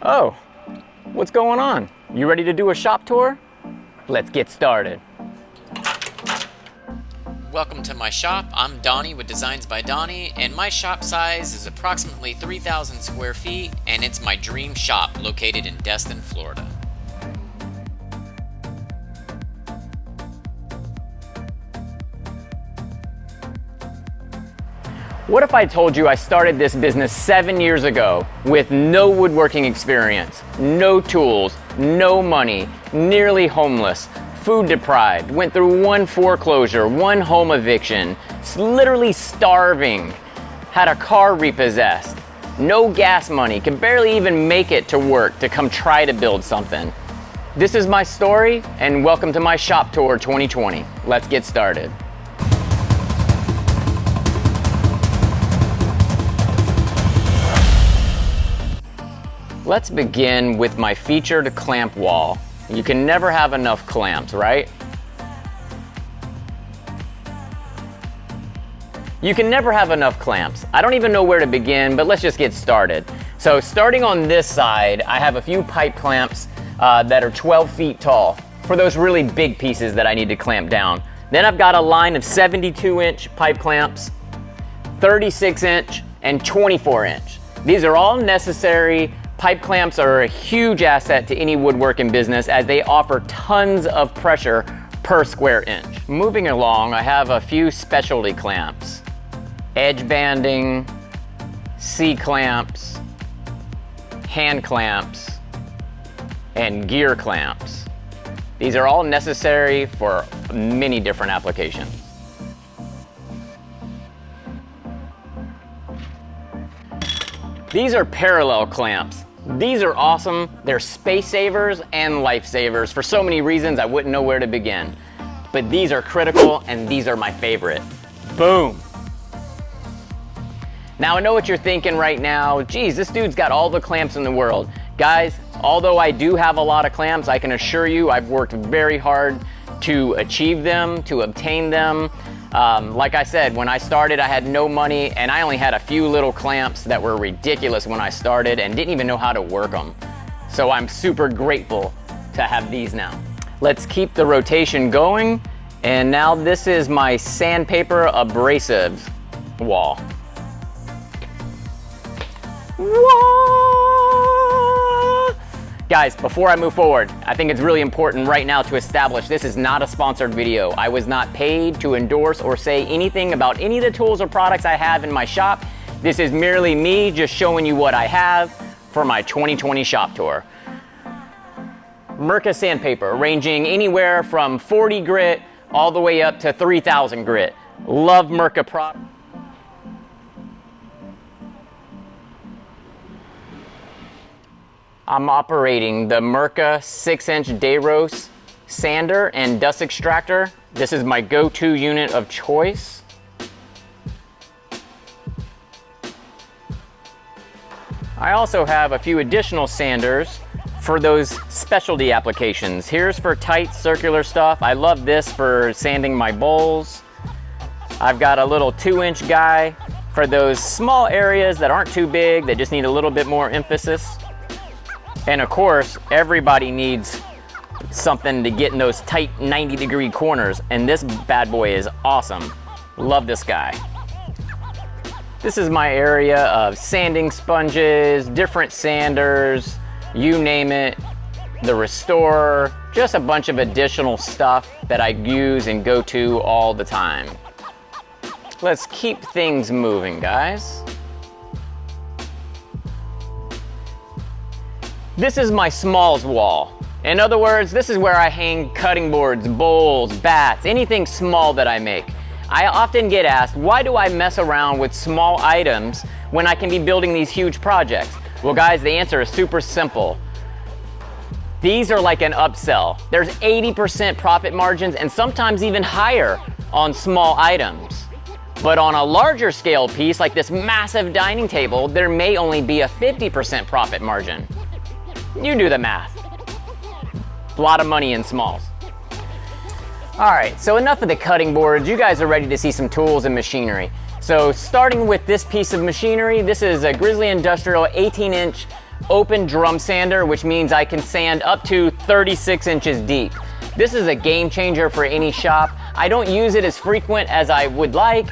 Oh, what's going on? You ready to do a shop tour? Let's get started. Welcome to my shop. I'm Donnie with Designs by Donnie, and my shop size is approximately 3,000 square feet, and it's my dream shop located in Destin, Florida. What if I told you I started this business 7 years ago with no woodworking experience, no tools, no money, nearly homeless, food deprived, went through one foreclosure, one home eviction, literally starving, had a car repossessed, no gas money, could barely even make it to work to come try to build something. This is my story, and welcome to my shop tour 2020. Let's get started. Let's begin with my featured clamp wall. You can never have enough clamps, right? You can never have enough clamps. I don't even know where to begin, but let's just get started. So starting on this side, I have a few pipe clamps that are 12 feet tall for those really big pieces that I need to clamp down. Then I've got a line of 72-inch pipe clamps, 36-inch, and 24-inch. These are all necessary. Pipe clamps are a huge asset to any woodworking business as they offer tons of pressure per square inch. Moving along, I have a few specialty clamps. Edge banding, C-clamps, hand clamps, and gear clamps. These are all necessary for many different applications. These are parallel clamps. These are awesome. They're space savers and life savers for so many reasons I wouldn't know where to begin. But these are critical, and these are my favorite. Boom. Now I know what you're thinking right now. Geez, this dude's got all the clamps in the world. Guys, although I do have a lot of clamps, I can assure you I've worked very hard to achieve them, to obtain them. Like I said, when I started, I had no money, and I only had a few little clamps that were ridiculous when I started and didn't even know how to work them. So I'm super grateful to have these now. Let's keep the rotation going. And now this is my sandpaper abrasive wall. Guys, before I move forward, I think it's really important right now to establish this is not a sponsored video. I was not paid to endorse or say anything about any of the tools or products I have in my shop. This is merely me just showing you what I have for my 2020 shop tour. Mirka sandpaper, ranging anywhere from 40 grit all the way up to 3,000 grit. Love Mirka product. I'm operating the Mirka 6-inch Dayros sander and dust extractor. This is my go-to unit of choice. I also have a few additional sanders for those specialty applications. Here's for tight circular stuff. I love this for sanding my bowls. I've got a little 2-inch guy for those small areas that aren't too big, that just need a little bit more emphasis. And of course, everybody needs something to get in those tight 90-degree corners, and this bad boy is awesome. Love this guy. This is my area of sanding sponges, different sanders, you name it, the restorer, just a bunch of additional stuff that I use and go to all the time. Let's keep things moving, guys. This is my smalls wall. In other words, this is where I hang cutting boards, bowls, bats, anything small that I make. I often get asked, why do I mess around with small items when I can be building these huge projects? Well guys, the answer is super simple. These are like an upsell. There's 80% profit margins and sometimes even higher on small items. But on a larger scale piece, like this massive dining table, there may only be a 50% profit margin. You do the math. A lot of money in smalls. All right, so enough of the cutting boards. You guys are ready to see some tools and machinery. So starting with this piece of machinery, this is a Grizzly Industrial 18-inch open drum sander, which means I can sand up to 36 inches deep. This is a game changer for any shop. I don't use it as frequent as I would like.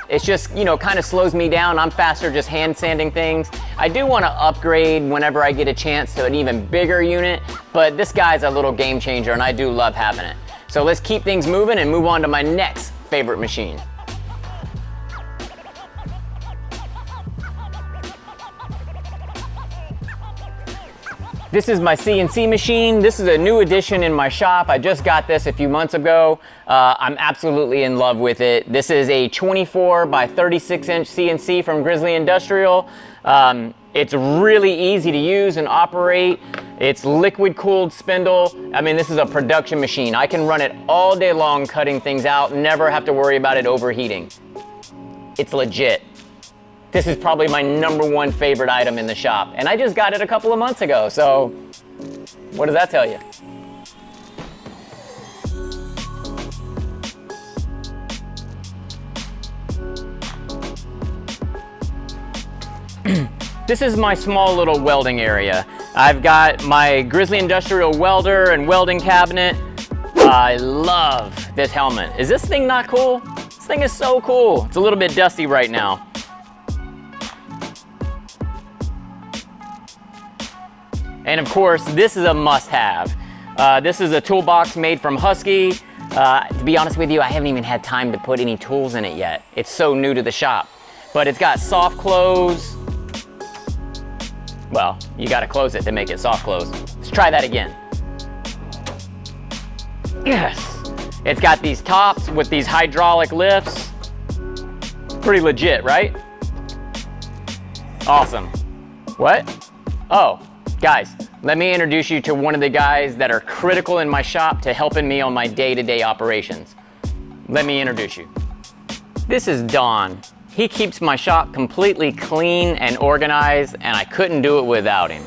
It's just, you know, kind of slows me down. I'm faster just hand sanding things. I do want to upgrade whenever I get a chance to an even bigger unit, but this guy's a little game changer and I do love having it. So let's keep things moving and move on to my next favorite machine. This is my CNC machine. This is a new addition in my shop. I just got this a few months ago. I'm absolutely in love with it. This is a 24 by 36 inch CNC from Grizzly Industrial. It's really easy to use and operate. It's liquid cooled spindle. I mean, this is a production machine. I can run it all day long cutting things out, never have to worry about it overheating. It's legit. This is probably my #1 favorite item in the shop. And I just got it a couple of months ago, so what does that tell you? This is my small little welding area. I've got my Grizzly Industrial welder and welding cabinet. I love this helmet. Is this thing not cool? This thing is so cool. It's a little bit dusty right now. And of course, this is a must-have. This is a toolbox made from Husky. To be honest with you, I haven't even had time to put any tools in it yet. It's so new to the shop. But it's got soft close. Well, you gotta close it to make it soft close. Let's try that again. Yes! It's got these tops with these hydraulic lifts. Pretty legit, right? Awesome. What? Oh. Guys, let me introduce you to one of the guys that are critical in my shop to helping me on my day-to-day operations. Let me introduce you. This is Don. He keeps my shop completely clean and organized, and I couldn't do it without him.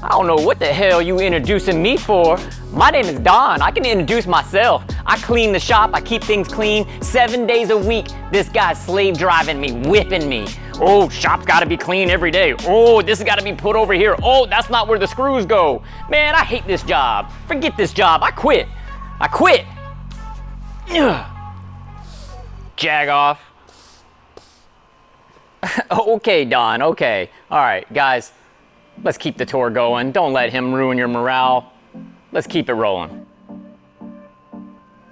I don't know what the hell you introducing me for. My name is Don. I can introduce myself. I clean the shop. I keep things clean 7 days a week. This guy's slave driving me, whipping me. Oh, shop's gotta be clean every day. Oh, this has gotta be put over here. Oh, that's not where the screws go. Man, I hate this job. Forget this job. I quit. I quit. Ugh. Jag off. Okay, Don, okay. All right, guys, let's keep the tour going. Don't let him ruin your morale. Let's keep it rolling.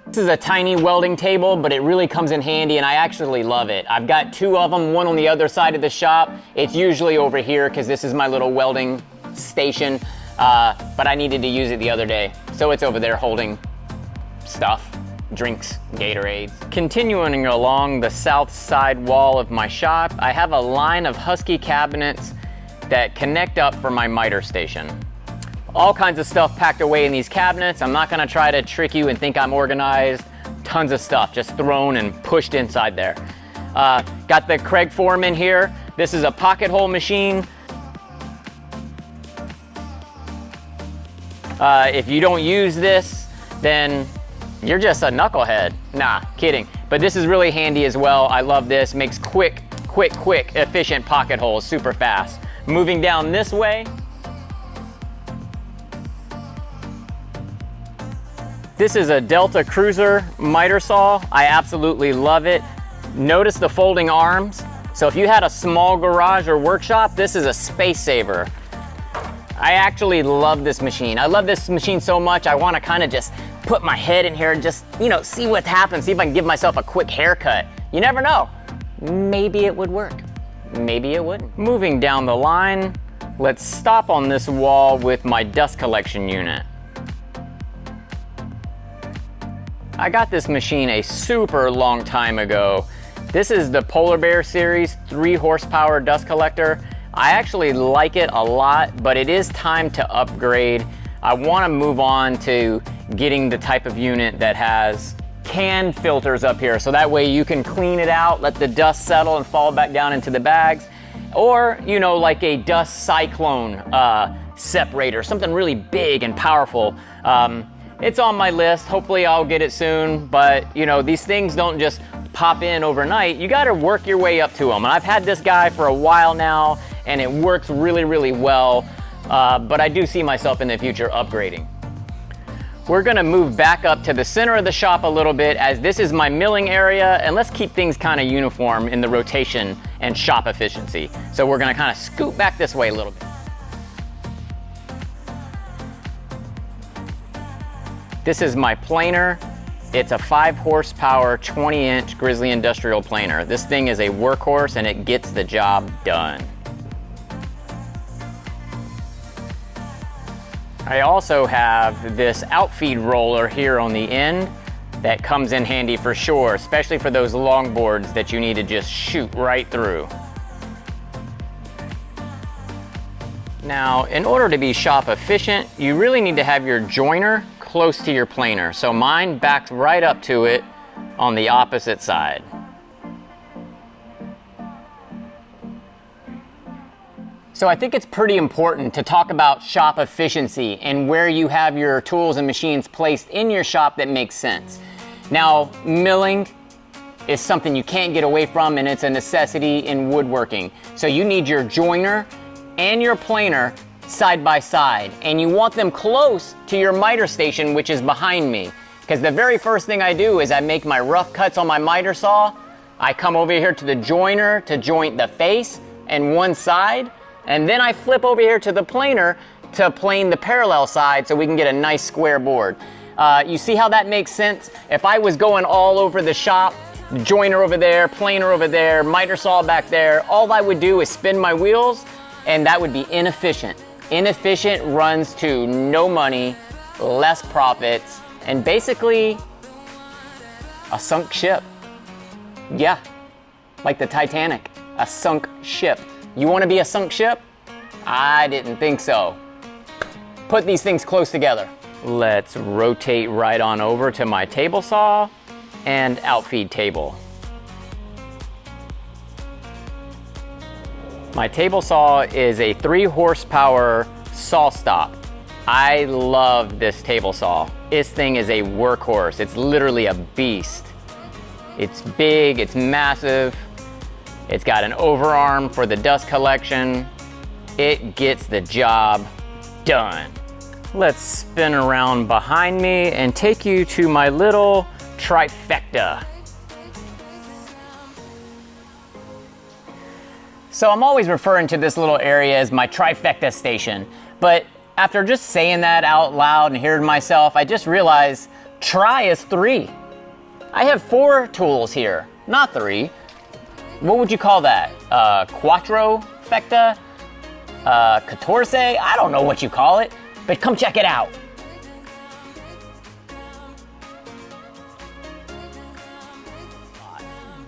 This is a tiny welding table, but it really comes in handy and I actually love it. I've got 2 of them, one on the other side of the shop. It's usually over here because this is my little welding station, but I needed to use it the other day. So it's over there holding stuff, drinks, Gatorades. Continuing along the south side wall of my shop, I have a line of Husky cabinets that connect up for my miter station. All kinds of stuff packed away in these cabinets. I'm not gonna try to trick you and think I'm organized. Tons of stuff just thrown and pushed inside there. Got the Craig Foreman here. This is a pocket hole machine. If you don't use this, then you're just a knucklehead. Nah, kidding. But this is really handy as well. I love this. Makes quick, efficient pocket holes super fast. Moving down this way, this is a Delta Cruiser miter saw. I absolutely love it. Notice the folding arms. So if you had a small garage or workshop, this is a space saver. I actually love this machine. I love this machine so much, I wanna kinda just put my head in here and just, you know, see what happens, see if I can give myself a quick haircut. You never know. Maybe it would work. Maybe it wouldn't. Moving down the line, let's stop on this wall with my dust collection unit. I got this machine a super long time ago. This is the Polar Bear series 3 horsepower dust collector. I actually like it a lot, but it is time to upgrade. I want to move on to getting the type of unit that has can filters up here, so that way you can clean it out, let the dust settle and fall back down into the bags. Or, you know, like a dust cyclone separator, something really big and powerful. It's on my list. Hopefully I'll get it soon, but you know, these things don't just pop in overnight, you gotta work your way up to them. And I've had this guy for a while now, and it works really, really well. But I do see myself in the future upgrading. We're gonna move back up to the center of the shop a little bit, as this is my milling area, and let's keep things kind of uniform in the rotation and shop efficiency. So we're gonna kind of scoot back this way a little bit. This is my planer. It's a 5 horsepower, 20-inch Grizzly Industrial planer. This thing is a workhorse and it gets the job done. I also have this outfeed roller here on the end that comes in handy for sure, especially for those long boards that you need to just shoot right through. Now, in order to be shop efficient, you really need to have your joiner close to your planer. So mine backs right up to it on the opposite side. So I think it's pretty important to talk about shop efficiency and where you have your tools and machines placed in your shop that makes sense. Now, milling is something you can't get away from, and it's a necessity in woodworking. So you need your joiner and your planer side by side, and you want them close to your miter station, which is behind me. Because the very first thing I do is I make my rough cuts on my miter saw. I come over here to the joiner to joint the face and one side, and then I flip over here to the planer to plane the parallel side so we can get a nice square board. You see how that makes sense? If I was going all over the shop, joiner over there, planer over there, miter saw back there, all I would do is spin my wheels, and that would be inefficient. Inefficient runs to no money, less profits, and basically a sunk ship. Yeah, like the Titanic, a sunk ship. You want to be a sunk ship? I didn't think so. Put these things close together. Let's rotate right on over to my table saw and outfeed table. My table saw is a 3 horsepower saw stop. I love this table saw. This thing is a workhorse. It's literally a beast. It's big, it's massive. It's got an overarm for the dust collection. It gets the job done. Let's spin around behind me and take you to my little trifecta. So I'm always referring to this little area as my trifecta station, but after just saying that out loud and hearing myself, I just realized tri is 3. I have 4 tools here, not 3. What would you call that? Quattro fecta? Catorce? I don't know what you call it, but come check it out.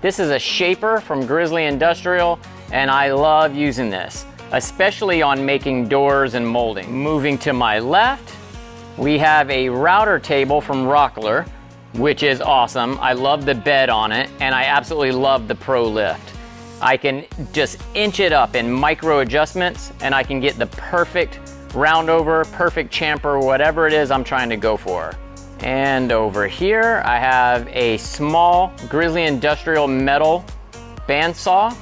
This is a shaper from Grizzly Industrial, and I love using this, especially on making doors and molding. Moving to my left, we have a router table from Rockler, which is awesome. I love the bed on it, and I absolutely love the Pro Lift. I can just inch it up in micro adjustments, and I can get the perfect roundover, perfect chamfer, whatever it is I'm trying to go for. And over here, I have a small Grizzly Industrial metal bandsaw.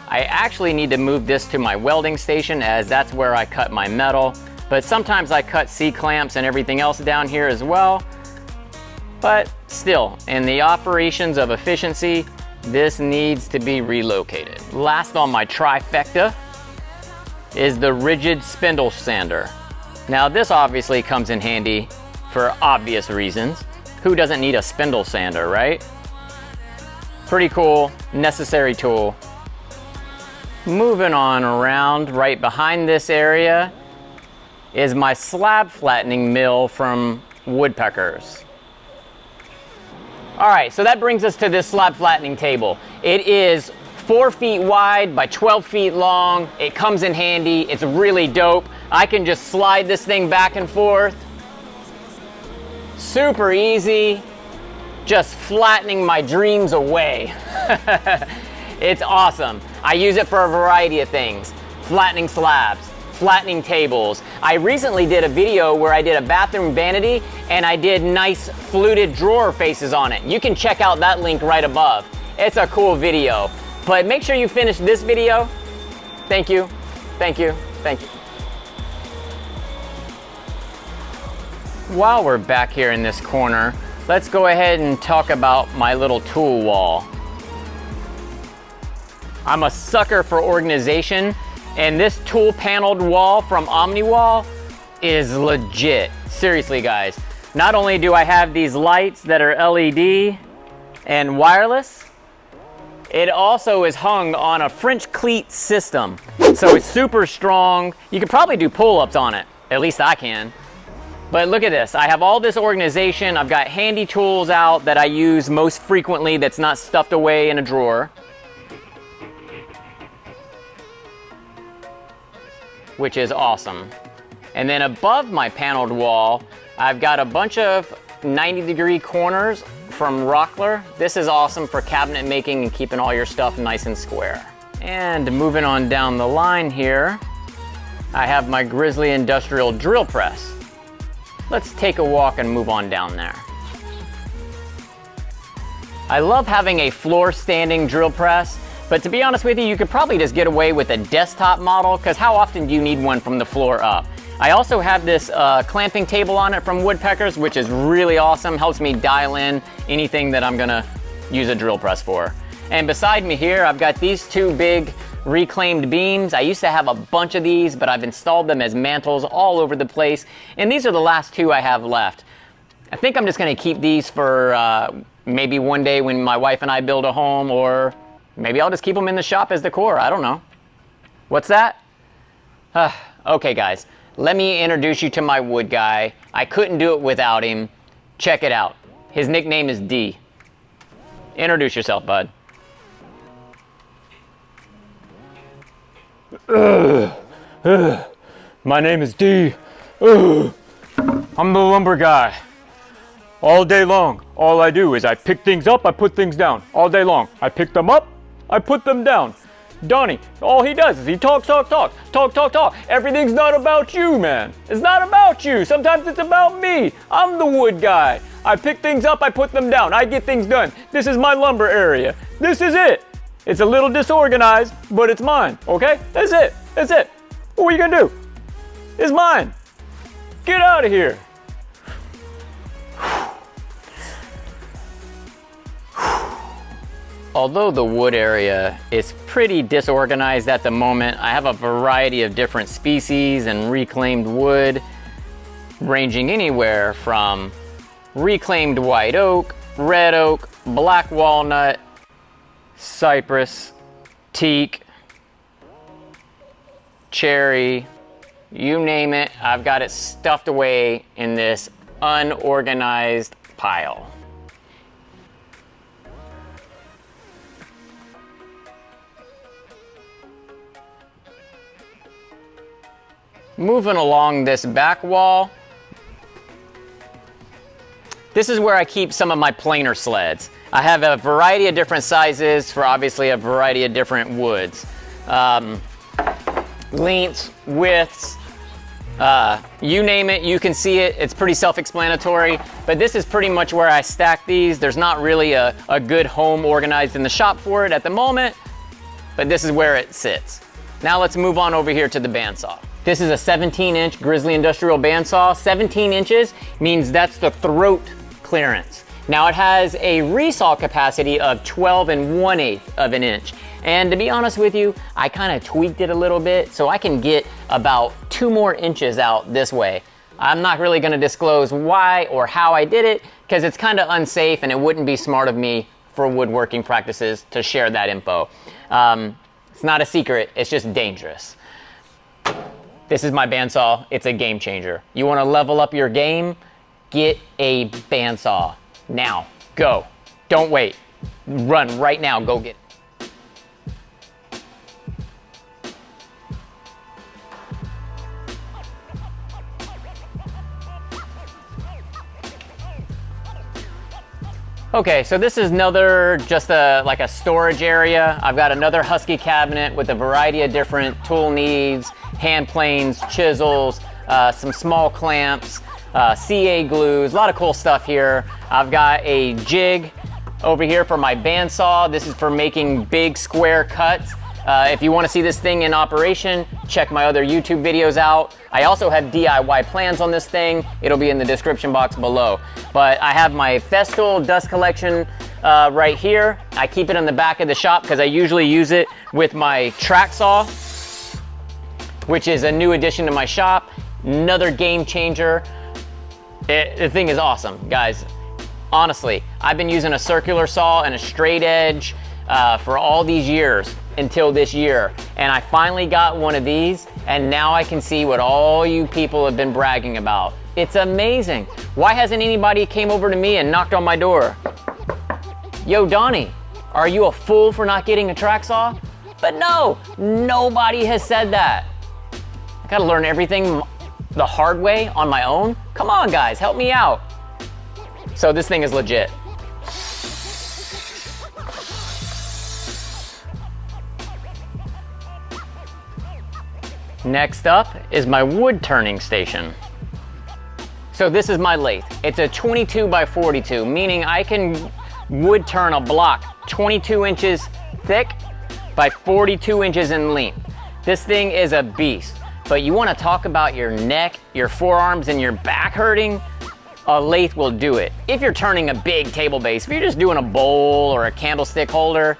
I actually need to move this to my welding station, as that's where I cut my metal, but sometimes I cut C-clamps and everything else down here as well. But still, in the operations of efficiency, this needs to be relocated. Last on my trifecta is the rigid spindle sander. Now this obviously comes in handy for obvious reasons. Who doesn't need a spindle sander, right? Pretty cool, necessary tool. Moving on around, right behind this area is my slab flattening mill from Woodpeckers. All right, so that brings us to this slab flattening table. It is 4 feet wide by 12 feet long. It comes in handy, it's really dope. I can just slide this thing back and forth. Super easy, just flattening my dreams away. It's awesome. I use it for a variety of things. Flattening slabs, flattening tables. I recently did a video where I did a bathroom vanity and I did nice fluted drawer faces on it. You can check out that link right above. It's a cool video. But make sure you finish this video. Thank you, thank you, thank you. While we're back here in this corner, let's go ahead and talk about my little tool wall. I'm a sucker for organization, and this tool paneled wall from Omniwall is legit. Seriously, guys. Not only do I have these lights that are LED and wireless, it also is hung on a French cleat system. So it's super strong. You could probably do pull-ups on it. At least I can. But look at this. I have all this organization. I've got handy tools out that I use most frequently that's not stuffed away in a drawer, which is awesome. And then above my paneled wall, I've got a bunch of 90-degree corners from Rockler. This is awesome for cabinet making and keeping all your stuff nice and square. And moving on down the line here, I have my Grizzly Industrial Drill Press. Let's take a walk and move on down there. I love having a floor standing drill press, but to be honest with you, you could probably just get away with a desktop model, because how often do you need one from the floor up? I also have this clamping table on it from Woodpeckers, which is really awesome. Helps me dial in anything that I'm gonna use a drill press for. And beside me here, I've got these two big reclaimed beams. I used to have a bunch of these, but I've installed them as mantles all over the place. And these are the last two I have left. I think I'm just gonna keep these for maybe one day when my wife and I build a home, or maybe I'll just keep them in the shop as decor. I don't know. What's that? Okay, guys. Let me introduce you to my wood guy. I couldn't do it without him. Check it out. His nickname is D. Introduce yourself, bud. My name is D. I'm the lumber guy. All day long, all I do is I pick things up, I put things down. All day long, I pick them up, I put them down. Donnie, all he does is he talk. Everything's not about you, man. It's not about you. Sometimes it's about me. I'm the wood guy. I pick things up, I put them down. I get things done. This is my lumber area. This is it. It's a little disorganized, but it's mine, okay? That's it. That's it. What are you gonna do? It's mine. Get out of here. Although the wood area is pretty disorganized at the moment, I have a variety of different species and reclaimed wood, ranging anywhere from reclaimed white oak, red oak, black walnut, cypress, teak, cherry, you name it. I've got it stuffed away in this unorganized pile. Moving along this back wall, this is where I keep some of my planer sleds. I have a variety of different sizes for obviously a variety of different woods. Lengths, widths, you name it, you can see it. It's pretty self-explanatory, but this is pretty much where I stack these. There's not really a good home organized in the shop for it at the moment, but this is where it sits. Now let's move on over here to the bandsaw. This is a 17-inch Grizzly Industrial bandsaw. 17 inches means that's the throat clearance. Now it has a resaw capacity of 12 1/8 of an inch. And to be honest with you, I kind of tweaked it a little bit so I can get about 2 more inches out this way. I'm not really gonna disclose why or how I did it, because it's kind of unsafe and it wouldn't be smart of me for woodworking practices to share that info. It's not a secret, it's just dangerous. This is my bandsaw, it's a game changer. You wanna level up your game? Get a bandsaw. Now, go. Don't wait. Run right now, go get it. Okay, so this is another, just like a storage area. I've got another Husky cabinet with a variety of different tool needs, hand planes, chisels, some small clamps, CA glues, a lot of cool stuff here. I've got a jig over here for my bandsaw. This is for making big square cuts. If you want to see this thing in operation, check my other YouTube videos out. I also have DIY plans on this thing. It'll be in the description box below. But I have my festoon dust collection right here. I keep it in the back of the shop because I usually use it with my track saw, which is a new addition to my shop. Another game changer. The thing is awesome, guys. Honestly, I've been using a circular saw and a straight edge for all these years until this year, and I finally got one of these, and now I can see what all you people have been bragging about. It's amazing. Why hasn't anybody came over to me and knocked on my door? Yo, Donnie, are you a fool for not getting a track saw? But no, nobody has said that. I gotta learn everything the hard way on my own. Come on, guys, help me out. So this thing is legit. Next up is my wood turning station. So this is my lathe. It's a 22 by 42, meaning I can wood turn a block 22 inches thick by 42 inches in length. This thing is a beast. But you want to talk about your neck, your forearms, and your back hurting? A lathe will do it. If you're turning a big table base, if you're just doing a bowl or a candlestick holder,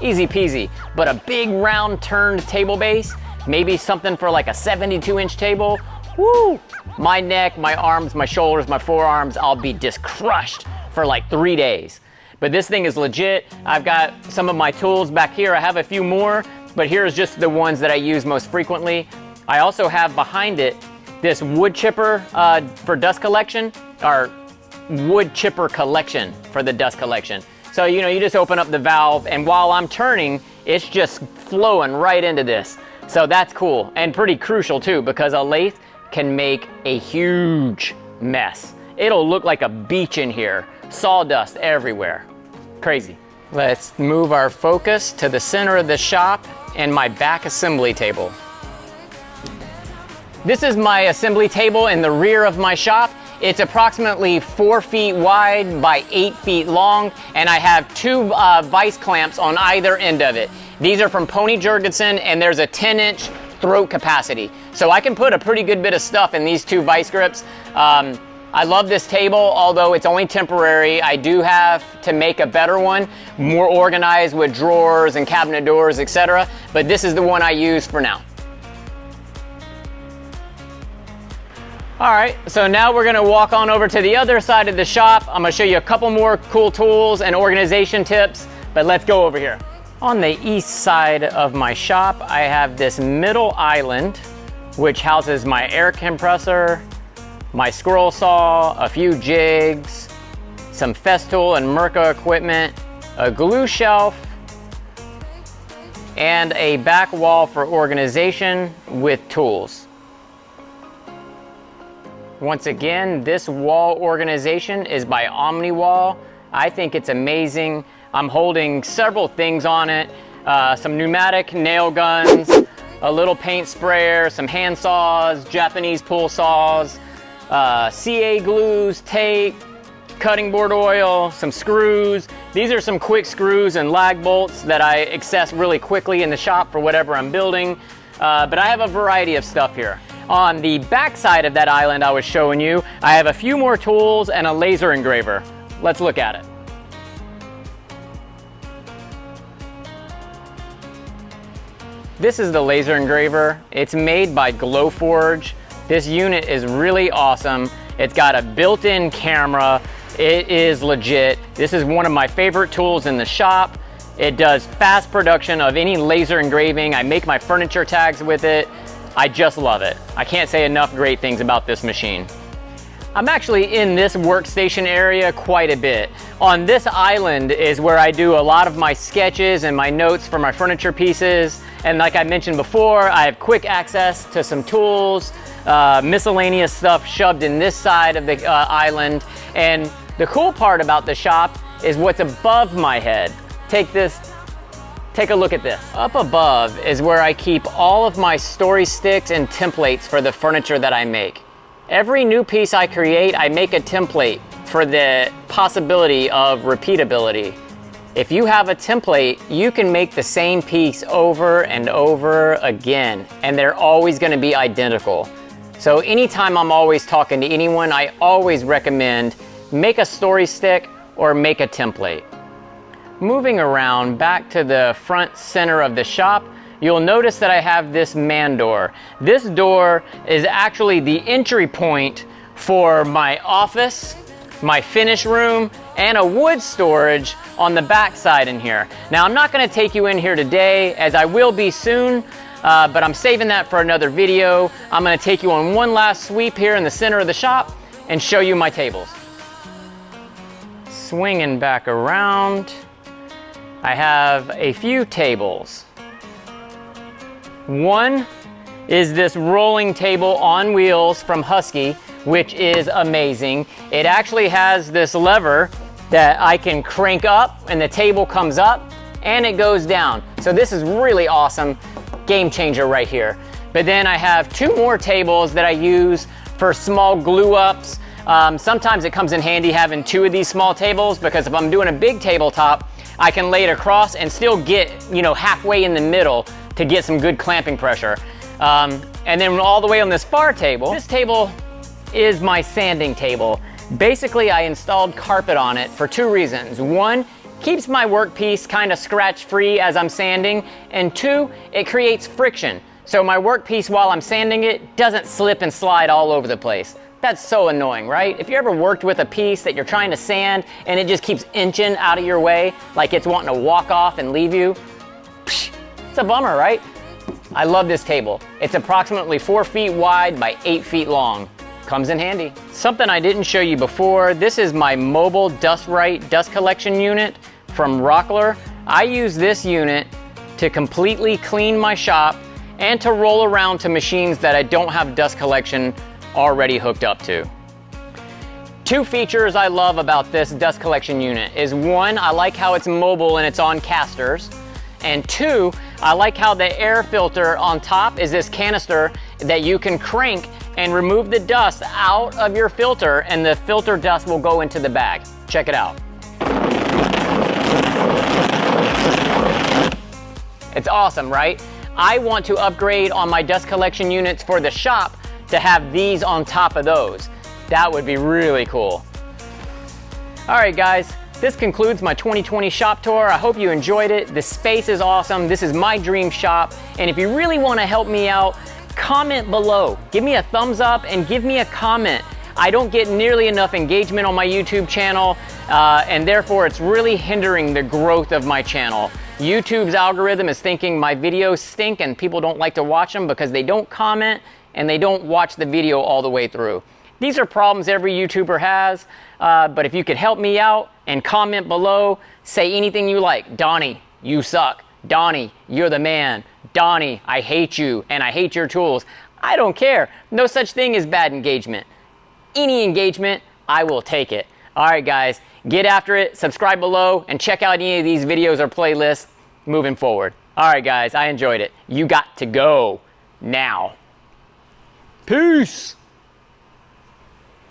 easy peasy. But a big round turned table base, maybe something for like a 72-inch table, woo! My neck, my arms, my shoulders, my forearms, I'll be just crushed for like 3 days. But this thing is legit. I've got some of my tools back here. I have a few more, but here's just the ones that I use most frequently. I also have behind it this wood chipper for dust collection, or wood chipper collection for the dust collection. So, you know, you just open up the valve, and while I'm turning, it's just flowing right into this. So that's cool, and pretty crucial too, because a lathe can make a huge mess. It'll look like a beach in here, sawdust everywhere. Crazy. Let's move our focus to the center of the shop and my back assembly table. This is my assembly table in the rear of my shop. It's approximately 4 feet wide by 8 feet long, and I have 2 vice clamps on either end of it. These are from Pony Jurgensen, and there's a 10-inch throat capacity. So I can put a pretty good bit of stuff in these 2 vice grips. I love this table, although it's only temporary. I do have to make a better one, more organized with drawers and cabinet doors, etc. But this is the one I use for now. All right, so now we're gonna walk on over to the other side of the shop. I'm gonna show you a couple more cool tools and organization tips, but let's go over here. On the east side of my shop, I have this middle island, which houses my air compressor, my scroll saw, a few jigs, some Festool and Mirka equipment, a glue shelf, and a back wall for organization with tools. Once again, this wall organization is by Omniwall. I think it's amazing. I'm holding several things on it, some pneumatic nail guns, a little paint sprayer, some hand saws, Japanese pull saws, CA glues, tape, cutting board oil, some screws. These are some quick screws and lag bolts that I access really quickly in the shop for whatever I'm building. But I have a variety of stuff here. On the back side of that island I was showing you, I have a few more tools and a laser engraver. Let's look at it. This is the laser engraver. It's made by Glowforge. This unit is really awesome. It's got a built-in camera. It is legit. This is one of my favorite tools in the shop. It does fast production of any laser engraving. I make my furniture tags with it. I just love it. I can't say enough great things about this machine. I'm actually in this workstation area quite a bit. On this island is where I do a lot of my sketches and my notes for my furniture pieces. And like I mentioned before, I have quick access to some tools, miscellaneous stuff shoved in this side of the island. And The cool part about the shop is what's above my head. Take a look at this. Up above is where I keep all of my story sticks and templates for the furniture that I make. Every new piece I create, I make a template for the possibility of repeatability. If you have a template, you can make the same piece over and over again, and they're always gonna be identical. So anytime I'm always talking to anyone, I always recommend make a story stick or make a template. Moving around back to the front center of the shop, you'll notice that I have this man door. This door is actually the entry point for my office, my finish room, and a wood storage on the back side in here. Now, I'm not gonna take you in here today, as I will be soon, but I'm saving that for another video. I'm gonna take you on one last sweep here in the center of the shop and show you my tables. Swinging back around, I have a few tables. One is this rolling table on wheels from Husky, which is amazing. It actually has this lever that I can crank up and the table comes up and it goes down. So this is really awesome, game changer right here. But then I have two more tables that I use for small glue ups. Sometimes it comes in handy having two of these small tables, because if I'm doing a big tabletop, I can lay it across and still get, halfway in the middle to get some good clamping pressure. And then all the way on this far table, this table is my sanding table. Basically, I installed carpet on it for two reasons. One, keeps my workpiece kind of scratch-free as I'm sanding, and two, it creates friction. So my workpiece, while I'm sanding it, doesn't slip and slide all over the place. That's so annoying, right? If you ever worked with a piece that you're trying to sand and it just keeps inching out of your way, like it's wanting to walk off and leave you, it's a bummer, right? I love this table. It's approximately 4 feet wide by 8 feet long. Comes in handy. Something I didn't show you before, this is my mobile dust right dust collection unit from Rockler. I use this unit to completely clean my shop and to roll around to machines that I don't have dust collection already hooked up to. Two features I love about this dust collection unit is one, I like how it's mobile and it's on casters. And two, I like how the air filter on top is this canister that you can crank and remove the dust out of your filter, and the filter dust will go into the bag. Check it out. It's awesome, right? I want to upgrade on my dust collection units for the shop to have these on top of those. That would be really cool. All right, guys, this concludes my 2020 shop tour. I hope you enjoyed it. The space is awesome. This is my dream shop. And if you really want to help me out, comment below. Give me a thumbs up and give me a comment. I don't get nearly enough engagement on my YouTube channel, and therefore it's really hindering the growth of my channel. YouTube's algorithm is thinking my videos stink and people don't like to watch them because they don't comment and they don't watch the video all the way through. These are problems every YouTuber has, but if you could help me out and comment below, say anything you like. Donnie, you suck. Donnie, you're the man. Donnie, I hate you and I hate your tools. I don't care. No such thing as bad engagement. Any engagement, I will take it. All right, guys, get after it. Subscribe below and check out any of these videos or playlists moving forward. All right, guys, I enjoyed it. You got to go now. Peace.